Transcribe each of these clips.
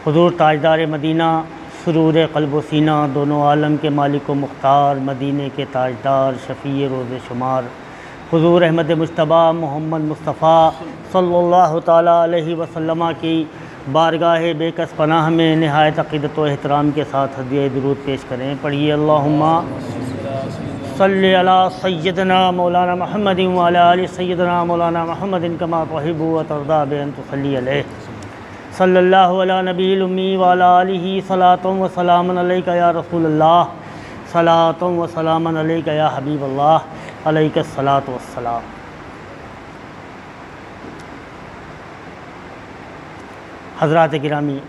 हुज़ूर ताजदार Medina सुरूर क़ल्ब व सीना दोनों आलम के मालिक व मुख्तार मदीने के ताजदार शफ़ी रोज़ शुमार हुज़ूर अहमद मुज्तबा मोहम्मद मुस्तफ़ा सल्लल्लाहु ताला अलैहि वसल्लम की बारगाह बेकस पनाह में नहायत अक़ीदत व एहतराम के साथ हदिया दुरूद पेश करें। पढ़िए अल्लाहुम्मा सल्ली अला सय्यदना मौलाना मुहम्मदिन व अला आलि सय्यदना मौलाना मुहम्मदिन कमा तुहिब्बु व तर्दा बि अन तुसल्ली अलैहि सल्लल्लाहु अला नबील उम्मी व अला आलिहि सलातुन व सलामुन अलैका या रसूलल्लाह सलातुन व सलामुन अलैका या हबीबल्लाह अलैका सलातु वस्सलाम। हज़रात गिरामी,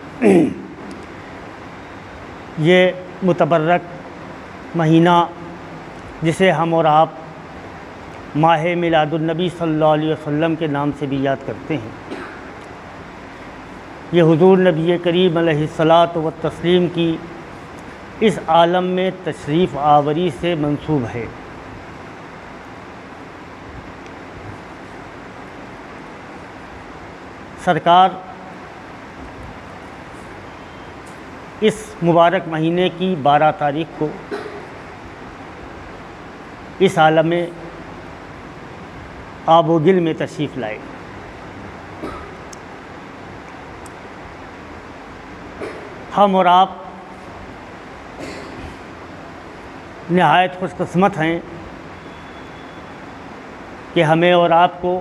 ये मुतबर्रक महीना जिसे हम और आप माह मिलादुन नबी सल्लल्लाहु अलैहि वसल्लम के नाम से भी याद करते हैं, ये हुज़ूर नबी करीम अलैहिस्सलातु व तस्लीम की इस आलम में तशरीफ़ आवरी से मंसूब है। सरकार इस मुबारक महीने की 12 तारीख को इस आलम आबोगिल में तशरीफ़ लाए। हम और आप नहायत खुशकिस्मत हैं कि हमें और आपको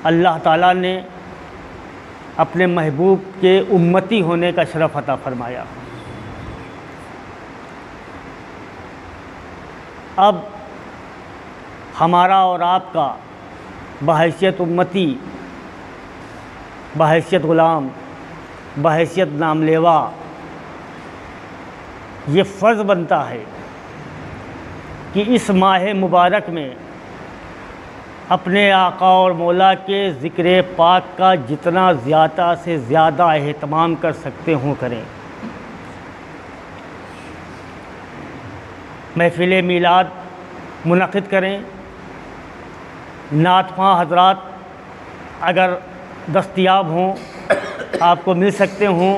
अल्लाह ताला ने अपने महबूब के उम्मती होने का शरफ़ अता फ़रमाया। अब हमारा और आपका बहैसियत उम्मती, बहैसियत ग़ुलाम, बहैसियत नामलेवा ये फ़र्ज़ बनता है कि इस माह मुबारक में अपने आका और मौला के ज़िक्र पाक का जितना ज़्यादा से ज़्यादा एहतमाम कर सकते हों करें। महफ़िल मीलाद मुनक़िद करें। नातख़्वां हज़रात अगर दस्तयाब हों, आपको मिल सकते हों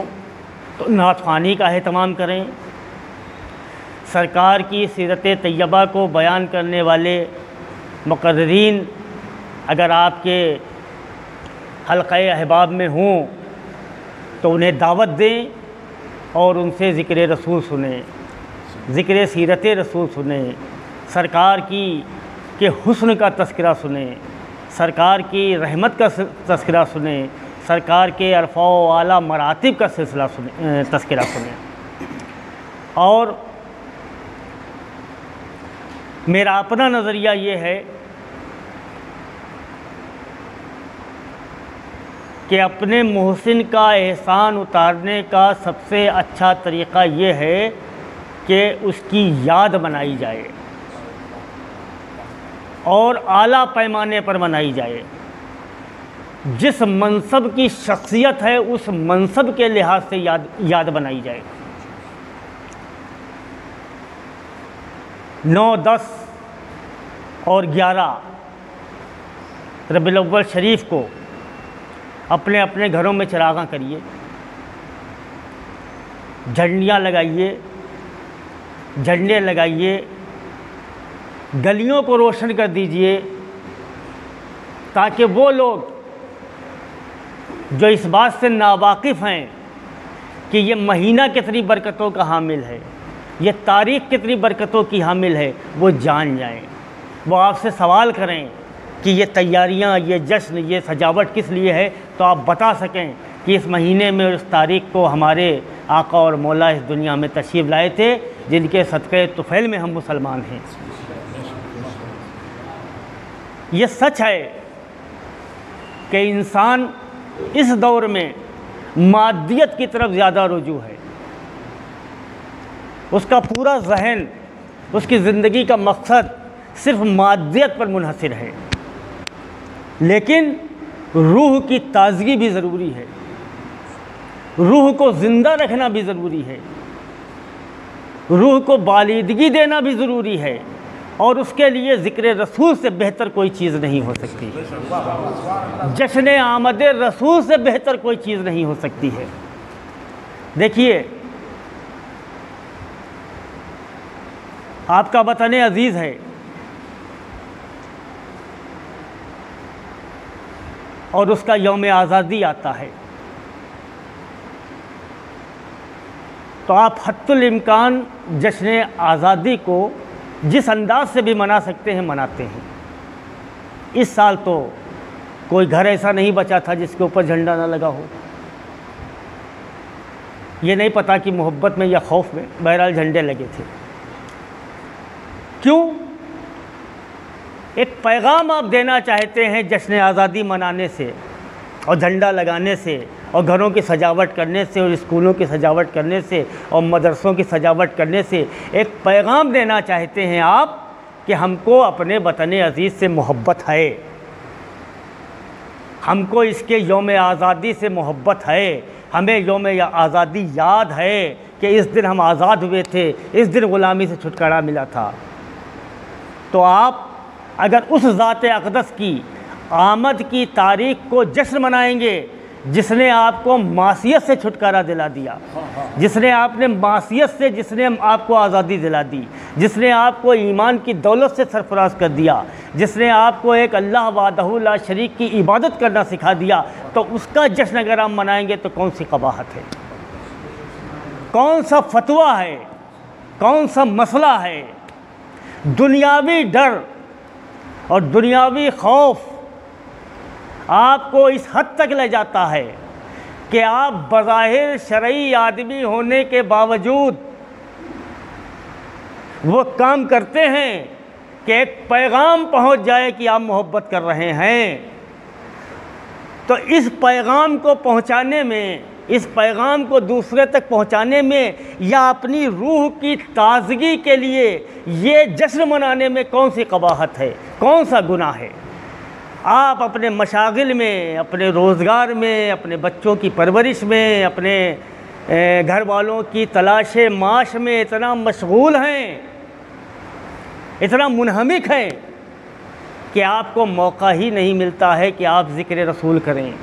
तो नातख़्वानी का एहतमाम करें। सरकार की सीरत तैयबा को बयान करने वाले मुक़र्रिरीन अगर आपके हल्क़े अहबाब में हों तो उन्हें दावत दें और उनसे ज़िक्र रसूल सुनें, ज़िक्र सीरत रसूल सुनें, सरकार की के हुस्न का तज़किरा सुनें, सरकार की रहमत का तज़किरा सुनें, सरकार के अरफ़ा व आला मरातिब का सिलसिला सुनें, तज़किरा सुनें। और मेरा अपना नज़रिया ये है कि अपने मोहसिन का एहसान उतारने का सबसे अच्छा तरीक़ा ये है कि उसकी याद बनाई जाए और आला पैमाने पर बनाई जाए। जिस मनसब की शख्सियत है उस मनसब के लिहाज से याद बनाई जाए। 9, 10 और 11 रबीउल अव्वल शरीफ को अपने अपने घरों में चिरागां करिए, झंडियाँ लगाइए, झंडे लगाइए, गलियों को रोशन कर दीजिए ताकि वो लोग जो इस बात से नावाकिफ़ हैं कि ये महीना कितनी बरकतों का हामिल है, ये तारीख़ कितनी बरकतों की हामिल है, वो जान जाएं। वो आपसे सवाल करें कि ये तैयारियां, ये जश्न, ये सजावट किस लिए है, तो आप बता सकें कि इस महीने में उस तारीख़ को हमारे आका और मौला इस दुनिया में तशरीफ़ लाए थे जिनके सदक़े तुफ़ैल में हम मुसलमान हैं। ये सच है कि इंसान इस दौर में मादियत की तरफ ज़्यादा रुजू है। उसका पूरा ज़हन, उसकी ज़िंदगी का मकसद सिर्फ़ मादियत पर मुनहसर है। लेकिन रूह की ताज़गी भी ज़रूरी है, रूह को ज़िंदा रखना भी ज़रूरी है, रूह को बालिदगी देना भी ज़रूरी है। और उसके लिए ज़िक्र रसूल से बेहतर कोई चीज़ नहीं हो सकती। जश्न आमद रसूल से बेहतर कोई चीज़ नहीं हो सकती है। देखिए, आपका वतन अज़ीज़ है और उसका यौम आज़ादी आता है, तो आप हत्तुल इम्कान जश्न आज़ादी को जिस अंदाज से भी मना सकते हैं मनाते हैं। इस साल तो कोई घर ऐसा नहीं बचा था जिसके ऊपर झंडा ना लगा हो। ये नहीं पता कि मोहब्बत में या खौफ में, बहरहाल झंडे लगे थे। क्यों? एक पैगाम आप देना चाहते हैं जश्न आज़ादी मनाने से और झंडा लगाने से और घरों की सजावट करने से और स्कूलों की सजावट करने से और मदरसों की सजावट करने से एक पैगाम देना चाहते हैं आप कि हमको अपने वतन अज़ीज़ से मोहब्बत है, हमको इसके यौम आज़ादी से मोहब्बत है, हमें यौम आज़ादी याद है कि इस दिन हम आज़ाद हुए थे, इस दिन ग़ुलामी से छुटकारा मिला था। तो आप अगर उस ज़ात अक़दस की आमद की तारीख़ को जश्न मनाएंगे जिसने आपको मासियत से छुटकारा दिला दिया, जिसने आपको आज़ादी दिला दी, जिसने आपको ईमान की दौलत से सरफराज कर दिया, जिसने आपको एक अल्लाह वाहदहू ला शरीक की इबादत करना सिखा दिया, तो उसका जश्न अगर आप मनाएंगे तो कौन सी कबाहत है, कौन सा फतवा है, कौन सा मसला है। दुनियावी डर और दुनियावी खौफ आपको इस हद तक ले जाता है कि आप बज़ाहिर शरई आदमी होने के बावजूद वो काम करते हैं कि एक पैगाम पहुंच जाए कि आप मोहब्बत कर रहे हैं। तो इस पैगाम को पहुंचाने में, इस पैगाम को दूसरे तक पहुंचाने में या अपनी रूह की ताज़गी के लिए ये जश्न मनाने में कौन सी कबाहत है, कौन सा गुनाह है। आप अपने मशागिल में, अपने रोज़गार में, अपने बच्चों की परवरिश में, अपने घर वालों की तलाश माश में इतना मशगूल हैं, इतना मुनहमिक हैं कि आपको मौका ही नहीं मिलता है कि आप ज़िक्र रसूल करें।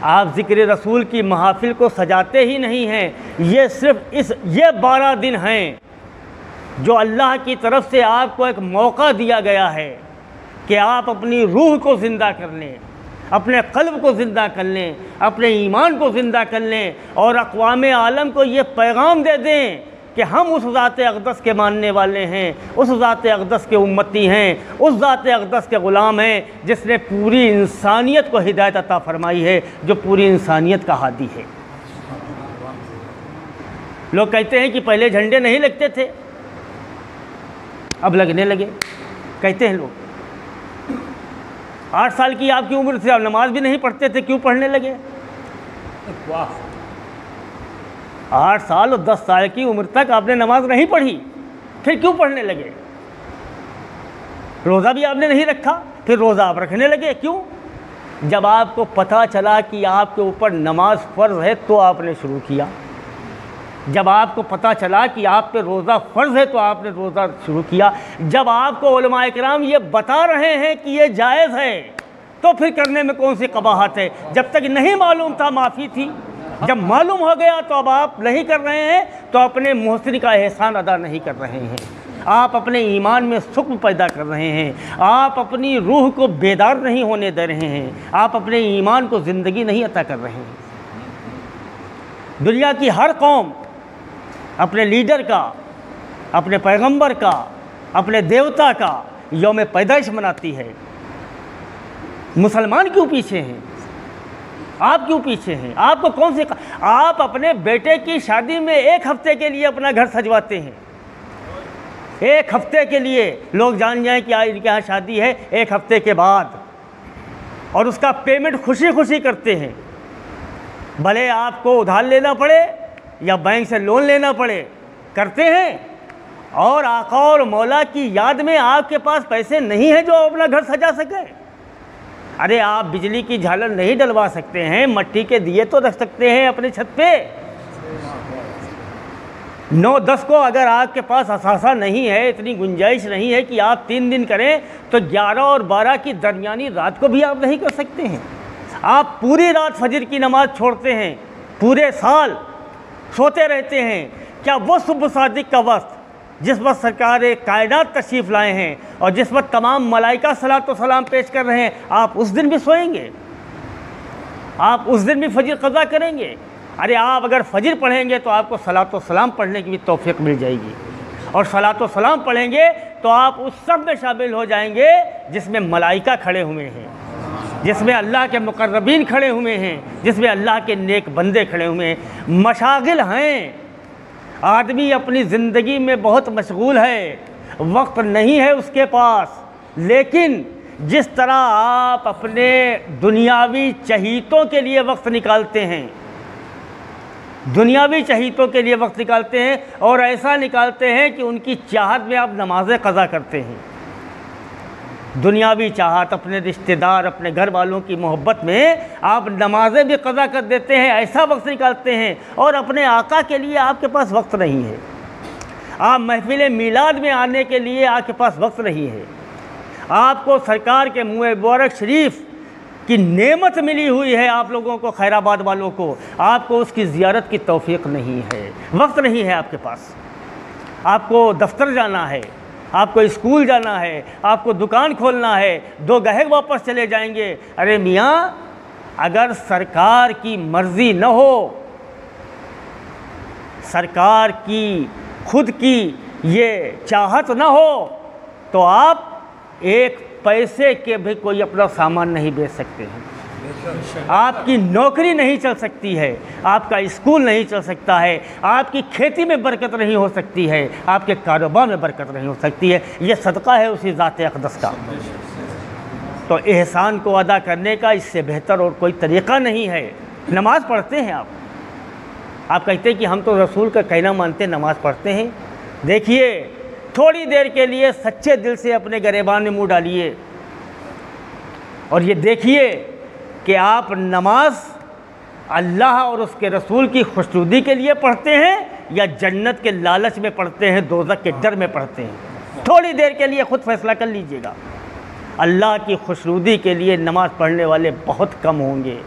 आप ज़िक्र रसूल की महफ़िल को सजाते ही नहीं हैं। ये सिर्फ़ ये 12 दिन हैं जो अल्लाह की तरफ से आपको एक मौका दिया गया है कि आप अपनी रूह को ज़िंदा कर लें, अपने क़ल्ब को ज़िंदा कर लें, अपने ईमान को ज़िंदा कर लें और अक़वाम आलम को ये पैगाम दे दें कि हम उस ज़ात अक़दस के मानने वाले हैं, उस ज़ात अक़दस के उम्मती हैं, उस ज़ात अक़दस के ग़ुलाम हैं जिसने पूरी इंसानियत को हिदायत अता फ़रमाई है, जो पूरी इंसानियत का हादी है। लोग कहते हैं कि पहले झंडे नहीं लगते थे, अब लगने लगे, कहते हैं लोग। 8 साल की आपकी उम्र से आप नमाज भी नहीं पढ़ते थे, क्यों पढ़ने लगे? 8 साल और 10 साल की उम्र तक आपने नमाज नहीं पढ़ी, फिर क्यों पढ़ने लगे? रोज़ा भी आपने नहीं रखा, फिर रोज़ा आप रखने लगे, क्यों? जब आपको पता चला कि आपके ऊपर नमाज फ़र्ज़ है तो आपने शुरू किया। जब आपको पता चला कि आप पे रोज़ा फ़र्ज़ है तो आपने रोज़ा शुरू किया। जब आपको उलमा इकराम ये बता रहे हैं कि ये जायज़ है तो फिर करने में कौन सी कबाहत है? जब तक नहीं मालूम था माफ़ी थी, जब मालूम हो गया तो अब आप नहीं कर रहे हैं तो अपने मोहसिन का एहसान अदा नहीं कर रहे हैं, आप अपने ईमान में सुकून पैदा कर रहे हैं, आप अपनी रूह को बेदार नहीं होने दे रहे हैं, आप अपने ईमान को ज़िंदगी नहीं अता कर रहे हैं। दुनिया की हर कौम अपने लीडर का, अपने पैगंबर का, अपने देवता का यौम पैदाइश मनाती है। मुसलमान क्यों पीछे हैं? आप क्यों पीछे हैं? आपको कौन से आप अपने बेटे की शादी में 1 हफ्ते के लिए अपना घर सजवाते हैं, 1 हफ्ते के लिए लोग जान जाएं कि इनके यहाँ शादी है 1 हफ्ते के बाद, और उसका पेमेंट खुशी खुशी करते हैं, भले आपको उधार लेना पड़े या बैंक से लोन लेना पड़े, करते हैं। और आका और मौला की याद में आपके पास पैसे नहीं हैं जो अपना घर सजा सके। अरे आप बिजली की झालर नहीं डलवा सकते हैं, मट्टी के दिए तो रख सकते हैं अपने छत पे। 9-10 को अगर आपके पास असासा नहीं है, इतनी गुंजाइश नहीं है कि आप 3 दिन करें, तो 11 और 12 की दरमियानी रात को भी आप नहीं कर सकते हैं। आप पूरी रात फजर की नमाज़ छोड़ते हैं, पूरे साल सोते रहते हैं। क्या वो सुबह सादिक का वक्त जिस वक्त सरकार कायनात तशरीफ़ लाए हैं और जिस वक्त तमाम मलाइका सलात व सलाम पेश कर रहे हैं, आप उस दिन भी सोएंगे? आप उस दिन भी फजर क़ज़ा करेंगे? अरे आप अगर फजर पढ़ेंगे तो आपको सलात व सलाम पढ़ने की भी तौफ़ीक़ मिल जाएगी, और सलात व सलाम पढ़ेंगे तो आप उस सब में शामिल हो जाएंगे जिसमें मलाइका खड़े हुए हैं, जिसमें अल्लाह के मुक़र्रबीन खड़े हुए हैं, जिसमें अल्लाह के नेक बंदे खड़े हुए हैं। मशागिल हैं, आदमी अपनी ज़िंदगी में बहुत मशगूल है, वक्त नहीं है उसके पास, लेकिन जिस तरह आप अपने दुनियावी चहीतों के लिए वक्त निकालते हैं, दुनियावी चहीतों के लिए वक्त निकालते हैं, और ऐसा निकालते हैं कि उनकी चाहत में आप नमाज़ें क़ज़ा करते हैं। दुनियावी चाहत, अपने रिश्तेदार, अपने घर वालों की मोहब्बत में आप नमाज़ें भी क़ज़ा कर देते हैं, ऐसा वक्त निकालते हैं, और अपने आका के लिए आपके पास वक्त नहीं है। आप महफ़िल मीलाद में आने के लिए आपके पास वक्त नहीं है। आपको सरकार के मुँह मुबारक शरीफ की नेमत मिली हुई है, आप लोगों को, खैराबाद वालों को, आपको उसकी ज़ियारत की तौफ़ीक़ नहीं है, वक्त नहीं है आपके पास। आपको दफ्तर जाना है, आपको स्कूल जाना है, आपको दुकान खोलना है, 2 गाहक वापस चले जाएंगे। अरे मियाँ, अगर सरकार की मर्ज़ी न हो, सरकार की खुद की ये चाहत न हो, तो आप एक पैसे के भी कोई अपना सामान नहीं बेच सकते हैं। आपकी नौकरी नहीं चल सकती है, आपका स्कूल नहीं चल सकता है, आपकी खेती में बरकत नहीं हो सकती है, आपके कारोबार में बरकत नहीं हो सकती है। ये सदका है उसी ज़ात अक़दस का। तो एहसान को अदा करने का इससे बेहतर और कोई तरीक़ा नहीं है। नमाज़ पढ़ते हैं आप कहते हैं कि हम तो रसूल का कहना मानते, नमाज़ पढ़ते हैं। देखिए, थोड़ी देर के लिए सच्चे दिल से अपने गरेबान में मुँह डालिए और ये देखिए कि आप नमाज अल्लाह और उसके रसूल की खुशनुदी के लिए पढ़ते हैं या जन्नत के लालच में पढ़ते हैं, दोज़ख के डर में पढ़ते हैं। थोड़ी देर के लिए ख़ुद फैसला कर लीजिएगा। अल्लाह की खुशनुदी के लिए नमाज़ पढ़ने वाले बहुत कम होंगे।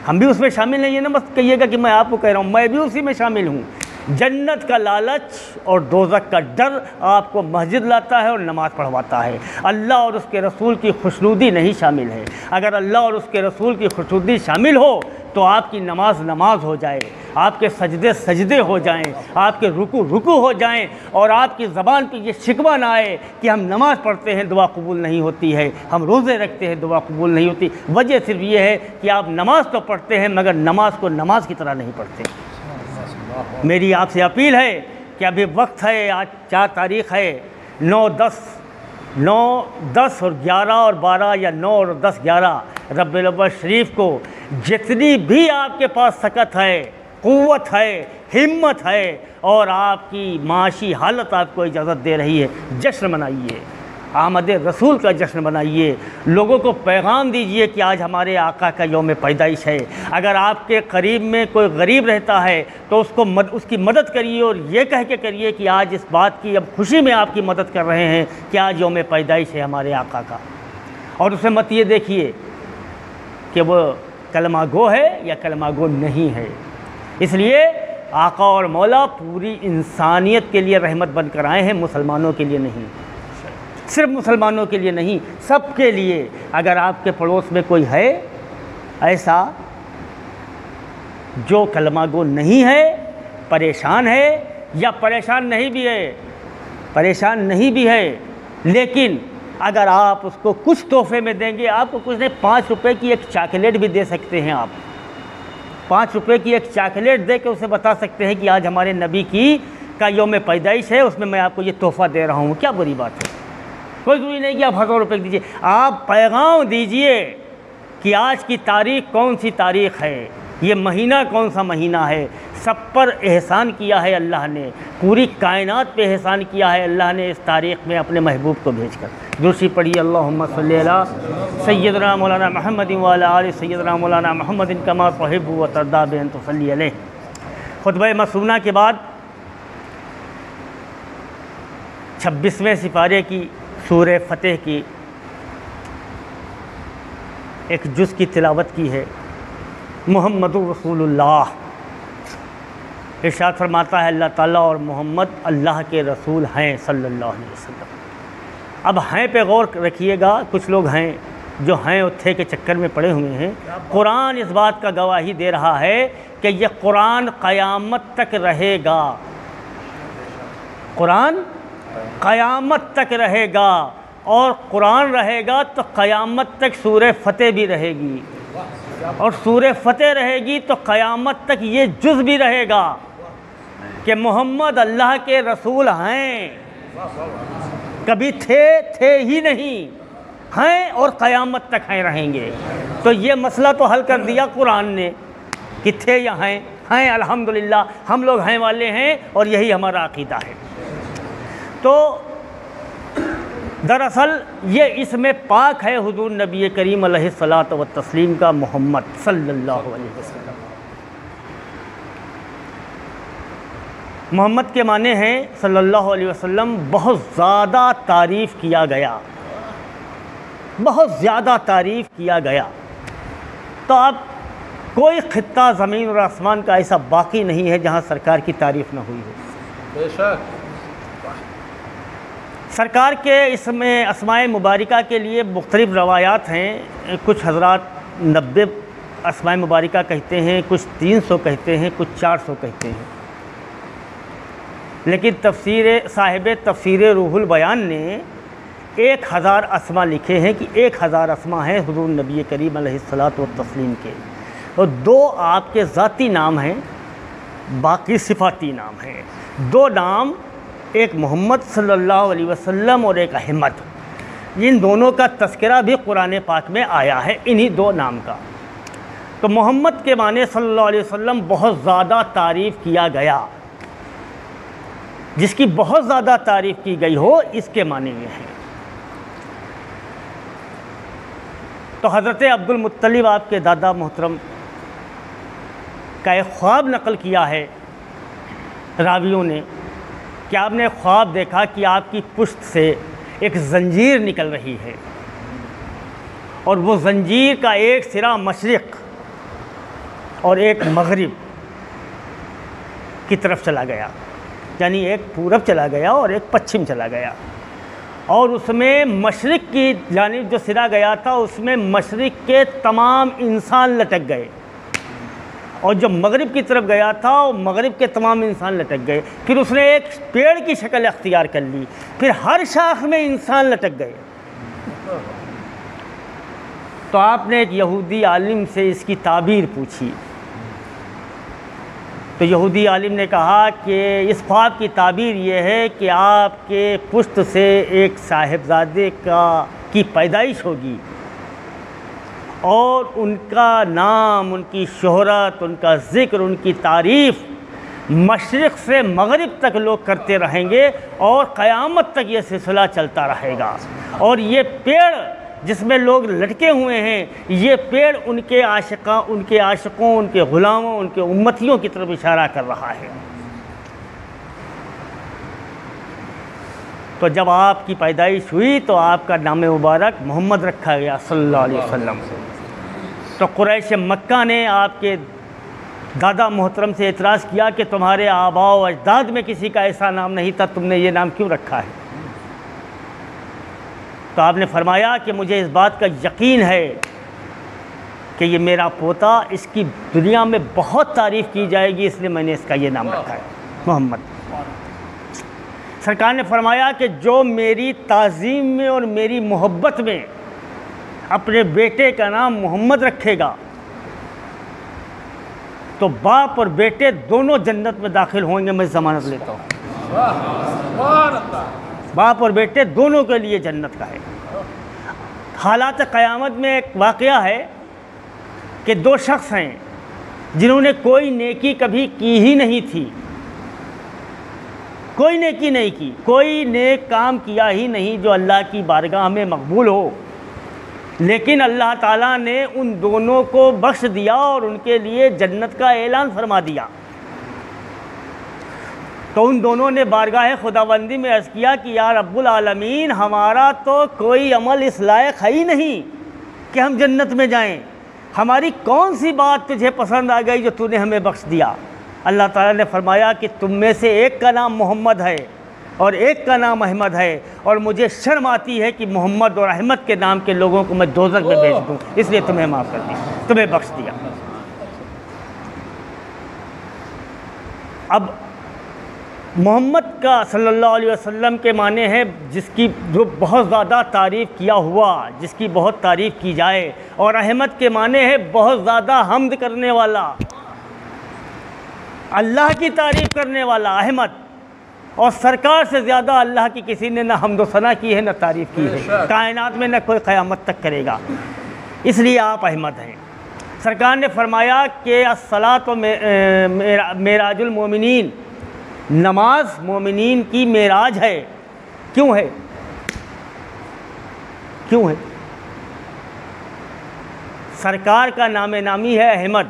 हम भी उसमें शामिल नहीं है ना, बस कहिएगा कि मैं आपको कह रहा हूँ, मैं भी उसी में शामिल हूँ। जन्नत का लालच और दोज़ख का डर आपको मस्जिद लाता है और नमाज़ पढ़वाता है। अल्लाह और उसके रसूल की खुशनुदी नहीं शामिल है। अगर अल्लाह और उसके रसूल की खुशनुदी शामिल हो तो आपकी नमाज नमाज हो जाए, आपके सजदे सजदे हो जाएं, आपके रुकू रुकू हो जाएं, और आपकी ज़बान पे ये शिकवा ना आए कि हम नमाज़ पढ़ते हैं दुआ कबूल नहीं होती है, हम रोज़े रखते हैं दुआ कबूल नहीं होती। वजह सिर्फ ये है कि आप नमाज़ तो पढ़ते हैं मगर नमाज को नमाज की तरह नहीं पढ़ते। मेरी आपसे अपील है कि अभी वक्त है, आज 4 तारीख़ है, 9, 10 और 11 और 12 या 9 और 10, 11 रब्बुल अव्वल शरीफ को जितनी भी आपके पास सकत है, क़ुव्वत है, हिम्मत है और आपकी माशी हालत आपको इजाज़त दे रही है, जश्न मनाइए, आमद रसूल का जश्न मनाइए। लोगों को पैगाम दीजिए कि आज हमारे आका का यौम पैदाइश है। अगर आपके करीब में कोई गरीब रहता है तो उसकी मदद करिए और ये कह के करिए कि आज इस बात की अब खुशी में आपकी मदद कर रहे हैं कि आज यौम पैदाइश है हमारे आका का। और उसे मत ये देखिए कि वो कलमा गो है या कलमा गो नहीं है। इसलिए आका और मौला पूरी इंसानियत के लिए रहमत बनकर आए हैं, मुसलमानों के लिए नहीं, सिर्फ मुसलमानों के लिए नहीं, सबके लिए। अगर आपके पड़ोस में कोई है ऐसा जो कलमा गो नहीं है, परेशान है या परेशान नहीं भी है, लेकिन अगर आप उसको कुछ तोहफे में देंगे, आपको कुछ नहीं, 5 रुपए की एक चॉकलेट भी दे सकते हैं आप। 5 रुपए की एक चॉकलेट दे के उसे बता सकते हैं कि आज हमारे नबी का यौम पैदाइश है, उसमें मैं आपको ये तोहफ़ा दे रहा हूँ। क्या बुरी बात है? कोई ज़रूरी नहीं कि आप 1000 रुपये दीजिए, आप पैगाम दीजिए कि आज की तारीख़ कौन सी तारीख़ है, ये महीना कौन सा महीना है। सब पर एहसान किया है अल्लाह ने, पूरी कायनात पे एहसान किया है अल्लाह ने इस तारीख़ में अपने महबूब को भेजकर। दुरूद पढ़िए, अल्लाहुम्मा सल्ली अला सय्यदना मौलाना मुहम्मद व अला आलि सय्यदना मौलाना मुहम्मद कमा तुहिब्बु व तर्दा बिअन तुसल्ली अलैहि। खुतबा मसूना के बाद 26वें सिपारे की सूरह फतेह की एक जुज़ की तिलावत की है। मुहम्मदुर रसूलुल्लाह इरशाद फरमाता है अल्लाह ताला और मोहम्मद अल्लाह के रसूल हैं सल्लल्लाहु अलैहि वसल्लम। अब हैं पे गौर रखिएगा, कुछ लोग हैं जो हैं और थे के चक्कर में पड़े हुए हैं। कुरान इस बात का गवाही दे रहा है कि यह कुरान क़यामत तक रहेगा, कुरान क़यामत तक रहेगा, और कुरान रहेगा तो क़यामत तक सूरह फतेह भी रहेगी, और सूरह फतेह रहेगी तो क़यामत तक ये जुज़ भी रहेगा कि मोहम्मद अल्लाह के रसूल हैं। कभी थे ही नहीं, हैं और क़यामत तक हैं रहेंगे। तो ये मसला तो हल कर दिया कुरान ने कि थे या हैं अल्हम्दुलिल्लाह, हम लोग हैं वाले हैं और यही हमारा अक़ीदा है। तो दरअसल ये इसमें पाक है हुज़ूर नबी करीम अलैहिस्सलातु व तस्लीम का मोहम्मद सल्लल्लाहु अलैहि वसल्लम। मोहम्मद के माने हैं सल्लल्लाहु अलैहि वसल्लम, बहुत ज़्यादा तारीफ़ किया गया, बहुत ज़्यादा तारीफ़ किया गया। तो अब कोई ख़ित्ता ज़मीन और आसमान का ऐसा बाकी नहीं है जहाँ सरकार की तारीफ़ ना हुई हो। बेशक सरकार के इसमें अस्माए मुबारिका के लिए मुख्तलिफ़ रवायात हैं। कुछ हज़रात 90 अस्माए मुबारिका कहते हैं, कुछ 300 कहते हैं, कुछ 400 कहते हैं। लेकिन साहिब तफसीर रूहुल बयान ने 1000 अस्मा लिखे हैं कि 1000 अस्मा हैं हुज़ूर नबी करीम अलैहिस्सलातु व तस्लीम के, और 2 आपके ज़ाती नाम हैं, बाकी सिफ़ाती नाम हैं। 2 नाम, एक मोहम्मद सल्लल्लाहु अलैहि वसल्लम और एक अहमद। इन दोनों का तज़किरा भी कुरान पाक में आया है, इन्हीं 2 नाम का। तो मोहम्मद के माने सल्लल्लाहु अलैहि वसल्लम बहुत ज़्यादा तारीफ़ किया गया, जिसकी बहुत ज़्यादा तारीफ़ की गई हो इसके माने ये हैं। तो हज़रत अब्दुल मुत्तलिब आपके दादा मोहतरम का एक ख्वाब नकल किया है रावियों ने कि आपने ख्वाब देखा कि आपकी पुश्त से एक ज़ंजीर निकल रही है, और वो ज़ंजीर का एक सिरा मशरिक़ और एक मग़रिब की तरफ चला गया, यानी एक पूरब चला गया और एक पश्चिम चला गया। और उसमें मशरिक़ की जानिब जो सिरा गया था उसमें मशरिक़ के तमाम इंसान लटक गए, और जो मग़रिब की तरफ गया था वो मग़रिब के तमाम इंसान लटक गए। फिर उसने एक पेड़ की शक्ल अख्तियार कर ली, फिर हर शाख में इंसान लटक गए। तो आपने एक यहूदी आलिम से इसकी ताबीर पूछी, तो यहूदी आलिम ने कहा कि इस ख्वाब की ताबीर ये है कि आपके पुश्त से एक साहिबजादे की पैदाइश होगी, और उनका नाम, उनकी शोहरत, उनका ज़िक्र, उनकी तारीफ़ मशरिक़ से मग़रिब तक लोग करते रहेंगे, और क़यामत तक ये सिलसिला चलता रहेगा। और ये पेड़ जिसमें लोग लटके हुए हैं, ये पेड़ उनके आशिकों, उनके ग़ुलामों, उनके उम्मतियों की तरफ इशारा कर रहा है। तो जब आपकी पैदाइश हुई तो आपका नाम मुबारक मोहम्मद रखा गया सल्लल्लाहु अलैहि वसल्लम। तो कुरैश मक्का ने आपके दादा मोहतरम से एतराज़ किया कि तुम्हारे आबा व अजदाद में किसी का ऐसा नाम नहीं था, तुमने ये नाम क्यों रखा है? तो आपने फरमाया कि मुझे इस बात का यकीन है कि ये मेरा पोता, इसकी दुनिया में बहुत तारीफ़ की जाएगी, इसलिए मैंने इसका ये नाम रखा है मोहम्मद। सरकार ने फरमाया कि जो मेरी ताज़ीम में और मेरी मोहब्बत में अपने बेटे का नाम मोहम्मद रखेगा तो बाप और बेटे दोनों जन्नत में दाखिल होंगे, मैं ज़मानत लेता हूँ। बाप और बेटे दोनों के लिए जन्नत का है। हालात क़यामत में एक वाक़या है कि 2 शख्स हैं जिन्होंने कोई नेकी कभी की ही नहीं थी, कोई नेकी नहीं की, कोई नेक काम किया ही नहीं जो अल्लाह की बारगाह में मकबूल हो, लेकिन अल्लाह ताला ने उन दोनों को बख्श दिया और उनके लिए जन्नत का ऐलान फरमा दिया। तो उन दोनों ने बारगाह खुदाबंदी में अर्ज़ किया कि या रब्बुल आलमीन, हमारा तो कोई अमल इस लायक है ही नहीं कि हम जन्नत में जाएं। हमारी कौन सी बात तुझे पसंद आ गई जो तूने हमें बख्श दिया। अल्लाह ताला ने फरमाया कि तुम में से एक का नाम मोहम्मद है और एक का नाम अहमद है, और मुझे शर्म आती है कि मोहम्मद और अहमद के नाम के लोगों को मैं दोज़ख में भेज दूँ, इसलिए तुम्हें माफ़ कर दिया, तुम्हें बख्श दिया। अब मोहम्मद का सल्लल्लाहु अलैहि वसल्लम के माने हैं जिसकी जो बहुत ज़्यादा तारीफ़ किया हुआ, जिसकी बहुत तारीफ़ की जाए, और अहमद के माने हैं बहुत ज़्यादा हम्द करने वाला, अल्लाह की तारीफ़ करने वाला अहमद। और सरकार से ज़्यादा अल्लाह की किसी ने ना हम्द व सना की है, ना तारीफ़ की है, कायनात में न कोई क़यामत तक करेगा, इसलिए आप अहमद हैं। सरकार ने फरमाया कि अस्सलातु मेराजुल मोमिनीन, नमाज मोमिनीन की मेराज है। क्यों है? क्यों है? सरकार का नामे नामी है अहमद।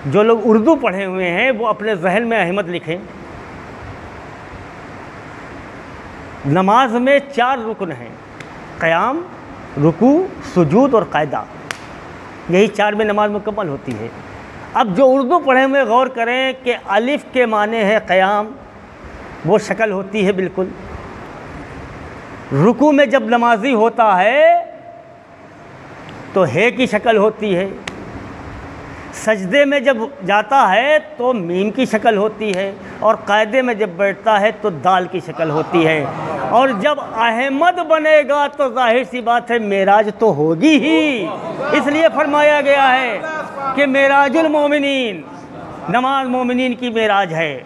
जो लोग उर्दू पढ़े हुए हैं वो अपने जहन में अहमद लिखें। नमाज में 4 रुकन हैं, क़याम, रुकू, सुजूद और कायदा, यही 4 में नमाज मुकम्मल होती है। अब जो उर्दू पढ़े हुए गौर करें कि अलिफ़ के माने है क़याम, वो शक्ल होती है बिल्कुल। रुकू में जब नमाजी होता है तो है की शक्ल होती है। सजदे में जब जाता है तो मीम की शक्ल होती है, और कायदे में जब बैठता है तो दाल की शक्ल होती है। और जब अहमद बनेगा तो जाहिर सी बात है मेराज तो होगी ही, इसलिए फरमाया गया है कि मेराजुल मोमिनीन, नमाज मोमिनीन की मेराज है।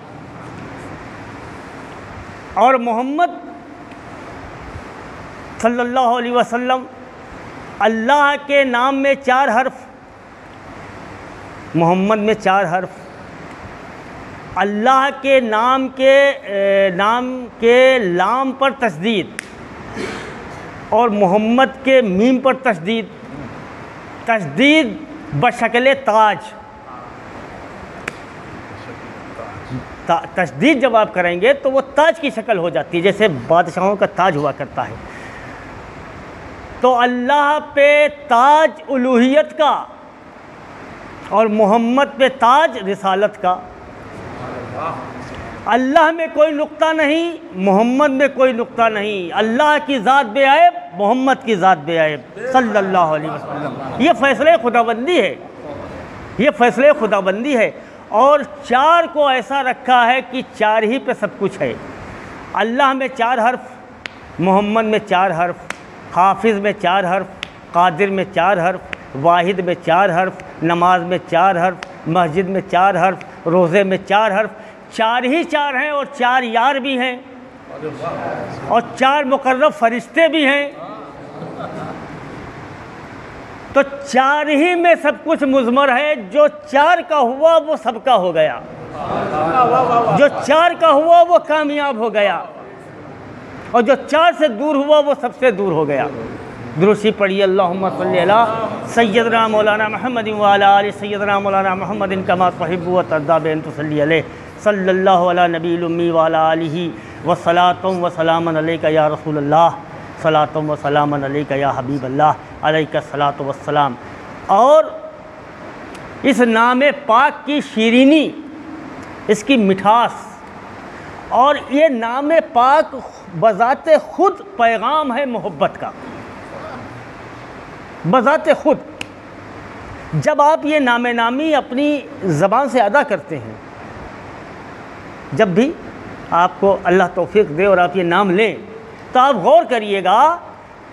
और मोहम्मद सल्लल्लाहु अलैहि वसल्लम, अल्लाह के नाम में 4 हर्फ, मोहम्मद में 4 हर्फ, अल्लाह के नाम के लाम पर तस्दीद और मोहम्मद के मीम पर तस्दीद, तस्दीद बशक्ल ताज। तस्दीद जब आप करेंगे तो वो ताज की शक्ल हो जाती है, जैसे बादशाहों का ताज हुआ करता है। तो अल्लाह पे ताज उलूहियत का और मोहम्मद पे ताज रिसालत का। अल्लाह में कोई नुक्ता नहीं, मोहम्मद में कोई नुक्ता नहीं। अल्लाह की ज़ात बेअयब, मोहम्मद की ज़ात बेअयब सल्लल्लाहु अलैहि वसल्लम। ये फ़ैसले खुदाबंदी है, ये फ़ैसले खुदाबंदी है। और 4 को ऐसा रखा है कि 4 ही पे सब कुछ है। अल्लाह में 4 हर्फ, मोहम्मद में 4 हर्फ, हाफिज़ में 4 हर्फ, कादिर में 4 हर्फ, वाहिद में 4 हर्फ, नमाज में 4 हर्फ, मस्जिद में 4 हर्फ, रोज़े में 4 हर्फ। 4 ही 4 हैं, और 4 यार भी हैं, और 4 मुकर्रब फरिश्ते भी हैं। तो 4 ही में सब कुछ मुज़मर है। जो 4 का हुआ वो सबका हो गया, जो 4 का हुआ वो कामयाब हो गया, और जो 4 से दूर हुआ वो सबसे दूर हो गया। दुरूशी पढ़िए, अल्लाहुम्मा सल्ली अला सय्यदना मौलाना मुहम्मद व अला आलि सय्यदना मौलाना मुहम्मद कमा तुहिब्बु व तर्दा बिअन तुसल्ली अलैहि सल्लल्लाहु अला नबील उम्मी व अला आलिहि व सलातुम व सलामन अलैका या रसूलल्लाह, सलातुम व सलामन अलैका या हबीबल्लाह, अलैका सलातु व सलाम। और इस नाम पाक की शीरीनी, इसकी मिठास, और ये नाम पाक बज़ाते ख़ुद पैगाम है मोहब्बत का, बज़ाते ख़ुद। जब आप ये नामे नामी अपनी ज़बान से अदा करते हैं, जब भी आपको अल्लाह तौफ़ीक़ दे और आप ये नाम लें, तो आप गौर करिएगा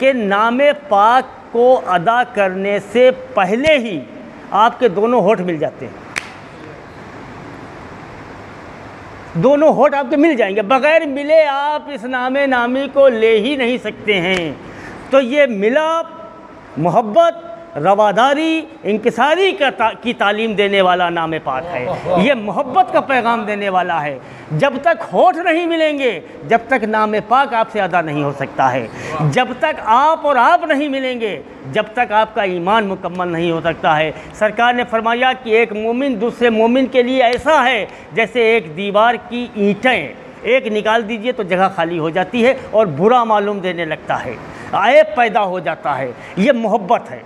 कि नाम पाक को अदा करने से पहले ही आपके दोनों होठ मिल जाते हैं, दोनों होठ आपके मिल जाएंगे। बग़ैर मिले आप इस नामे नामी को ले ही नहीं सकते हैं। तो ये मिलाप, मोहब्बत रवादारी, इंकिसारी की तालीम देने वाला नाम पाक है। ये मोहब्बत का पैगाम देने वाला है। जब तक होठ नहीं मिलेंगे, जब तक नाम पाक आपसे अदा नहीं हो सकता है। जब तक आप और आप नहीं मिलेंगे, जब तक आपका ईमान मुकम्मल नहीं हो सकता है। सरकार ने फरमाया कि एक मोमिन दूसरे मोमिन के लिए ऐसा है जैसे एक दीवार की ईंटें, एक निकाल दीजिए तो जगह खाली हो जाती है और बुरा मालूम देने लगता है, ऐब पैदा हो जाता है। ये मोहब्बत है।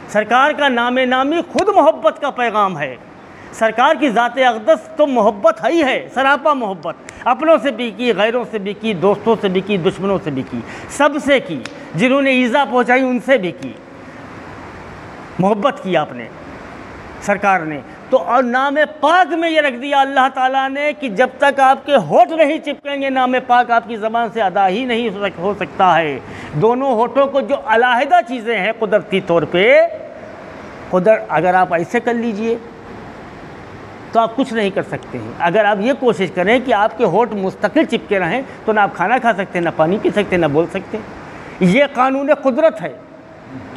सरकार का नामे नामी खुद मोहब्बत का पैगाम है। सरकार की ज़ात अक़दस तो मोहब्बत है ही है, सरापा मोहब्बत। अपनों से भी की, गैरों से भी की, दोस्तों से भी की, दुश्मनों से भी की, सबसे की। जिन्होंने ईज़ा पहुँचाई उनसे भी की, मोहब्बत की आपने सरकार ने। तो और नाम पाक में ये रख दिया अल्लाह ताला ने कि जब तक आपके होठ नहीं चिपकेंगे, नाम पाक आपकी ज़बान से अदा ही नहीं हो सकता है। दोनों होठों को जो अलहदा चीज़ें हैं कुदरती तौर पे, अगर आप ऐसे कर लीजिए तो आप कुछ नहीं कर सकते हैं। अगर आप ये कोशिश करें कि आपके होठ मुस्तकिल चिपके रहें तो ना आप खाना खा सकते, ना पानी पी सकते, ना बोल सकते। ये कानून कुदरत है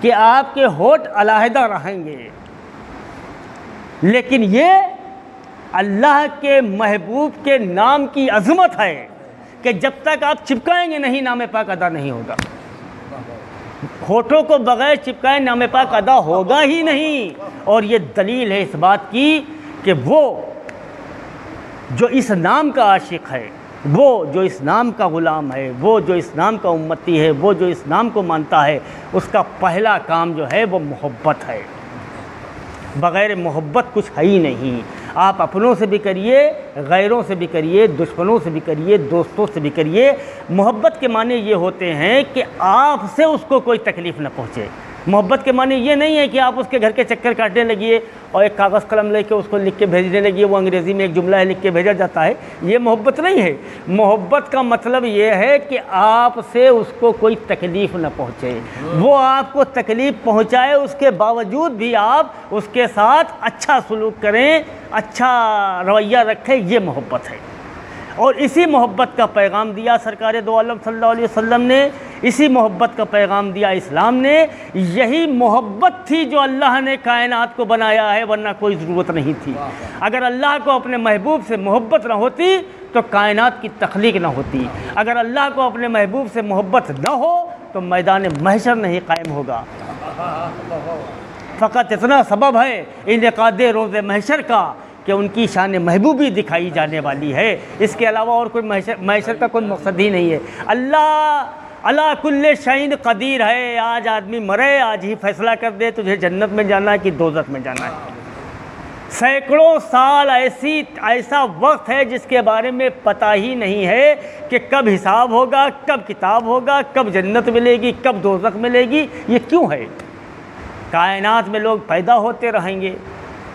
कि आपके होठ अलहदा रहेंगे। लेकिन ये अल्लाह के महबूब के नाम की अज़मत है कि जब तक आप चिपकाएंगे नहीं, नाम पाक अदा नहीं होगा। होठों को बग़ैर चिपकाए नाम पाक अदा होगा ही नहीं। और ये दलील है इस बात की कि वो जो इस नाम का आशिक है, वो जो इस नाम का ग़ुलाम है, वो जो इस नाम का उम्मती है, वो जो इस नाम को मानता है, उसका पहला काम जो है वो मोहब्बत है। बग़ैर मोहब्बत कुछ है ही नहीं। आप अपनों से भी करिए, गैरों से भी करिए, दुश्मनों से भी करिए, दोस्तों से भी करिए। मोहब्बत के माने ये होते हैं कि आपसे उसको कोई तकलीफ़ न पहुँचे। मोहब्बत के माने ये नहीं है कि आप उसके घर के चक्कर काटने लगिए और एक कागज़ कलम लेके उसको लिख के भेजने लगिए, वो अंग्रेज़ी में एक जुमला है लिख के भेजा जाता है। ये मोहब्बत नहीं है। मोहब्बत का मतलब ये है कि आपसे उसको कोई तकलीफ़ न पहुँचे, वो आपको तकलीफ़ पहुँचाए उसके बावजूद भी आप उसके साथ अच्छा सलूक करें, अच्छा रवैया रखें। ये मोहब्बत है। और इसी मोहब्बत का पैगाम दिया सरकार दो आलम सल्लल्लाहु अलैहि वसल्लम ने, इसी मोहब्बत का पैगाम दिया इस्लाम ने। यही मोहब्बत थी जो अल्लाह ने कायनात को बनाया है, वरना कोई ज़रूरत नहीं थी। अगर अल्लाह को अपने महबूब से मोहब्बत न होती तो कायनात की तख्लीक न होती। अगर अल्लाह को अपने महबूब से मोहब्बत न हो तो मैदान महशर नहीं कायम होगा। फ़कत इतना सबब है इनेकाद रोज़ महशर का कि उनकी शान महबूबी दिखाई जाने वाली है। इसके अलावा और कोई महशर का कोई मकसद ही नहीं है। अल्लाह अला कुल्ले शैइन कदीर है। आज आदमी मरे, आज ही फैसला कर दे तुझे जन्नत में जाना है कि दोज़ख में जाना है। सैकड़ों साल ऐसा वक्त है जिसके बारे में पता ही नहीं है कि कब हिसाब होगा, कब किताब होगा, कब जन्नत मिलेगी, कब दोज़ख मिलेगी। ये क्यों है? कायनात में लोग पैदा होते रहेंगे,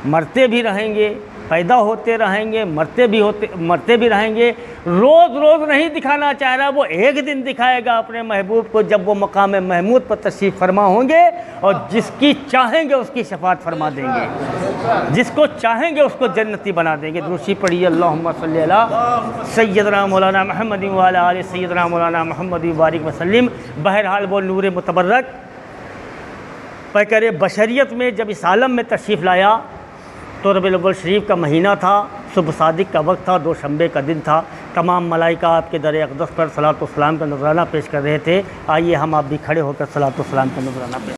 मरते भी रहेंगे, पैदा होते रहेंगे, मरते भी रहेंगे। रोज़ रोज़ नहीं दिखाना चाह रहा, वो एक दिन दिखाएगा अपने महबूब को जब वो मकाम महमूद पर तशरीफ़ फरमा होंगे और जिसकी चाहेंगे उसकी शफ़ाअत फरमा देंगे, जिसको चाहेंगे उसको जन्नती बना देंगे। दुरूद पढ़िए अल्लाहुम्मा सल्ली अला सय्यदना मौलाना मुहम्मद व अला आलि सय्यदना मौलाना मुहम्मद बारिक वसल्लम। बहरहाल वो नूर मुतबर्रक पैकर बशरियत में जब इस आलम में तशरीफ़ लाया तो रबीउल अव्वल शरीफ का महीना था, सुबह सादिक का वक्त था, दोशंबे का दिन था। तमाम मलाइका आपके दर अक़दस पर सलातो सलाम का नज़राना पेश कर रहे थे। आइए हम आप भी खड़े होकर सलातो सलाम का नज़राना पेश